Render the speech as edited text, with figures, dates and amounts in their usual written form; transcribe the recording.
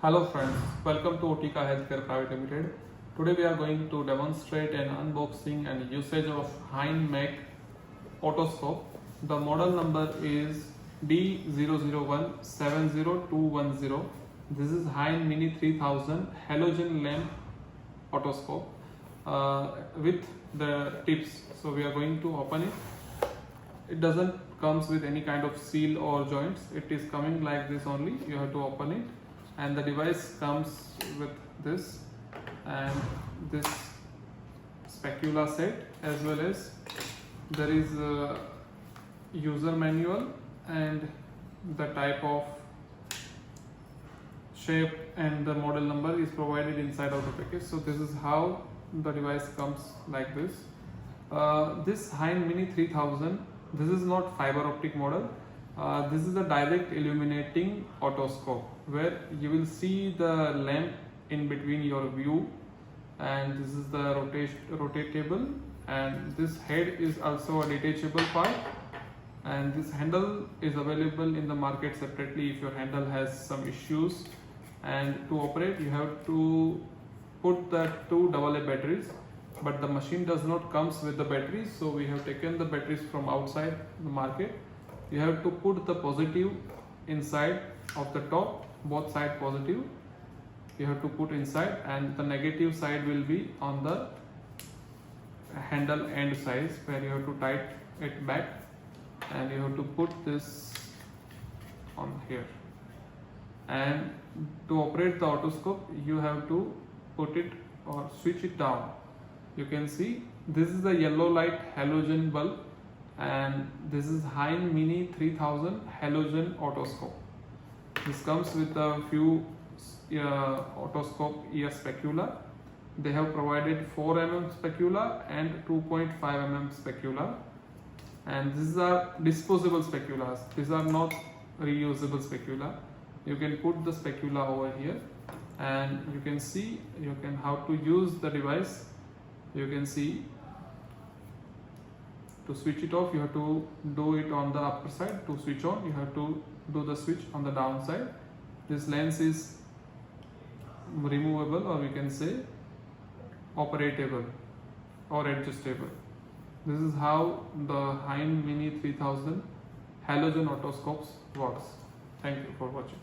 Hello friends, welcome to Otica Healthcare Private Limited. Today we are going to demonstrate an unboxing and usage of HEINE Otoscope. The model number is D00170210. This is HEINE Mini 3000 Halogen lamp otoscope with the tips. So we are going to open it. It doesn't comes with any kind of seal or joints. It is coming like this only. You have to open it. And the device comes with this and this spatula set, as well as there is a user manual and the type of shape and the model number is provided inside of the package. So this is how the device comes like this. This HEINE Mini 3000, this is not fiber optic model. This is a direct illuminating otoscope where you will see the lamp in between your view, and this is the rotatable, and this head is also a detachable part, and this handle is available in the market separately if your handle has some issues. And to operate you have to put the two AA batteries, but the machine does not comes with the batteries, so we have taken the batteries from outside the market. You have to put the positive inside of the top, both side positive you have to put inside, and the negative side will be on the handle end size, where you have to tighten it back, and you have to put this on here. And to operate the otoscope you have to put it or switch it down. You can see this is the yellow light halogen bulb, and this is HEINE Mini 3000 Halogen Otoscope. This comes with a few otoscope ear specula. They have provided 4 mm specula and 2.5 mm specula, and these are disposable speculas. These are not reusable specula. You can put the specula over here, and you can see how to use the device. You can see, to switch it off you have to do it on the upper side. To switch on you have to do the switch on the down side. This lens is removable, or we can say operatable or adjustable. This is how the HEINE Mini 3000 Halogen otoscopes works. Thank you for watching.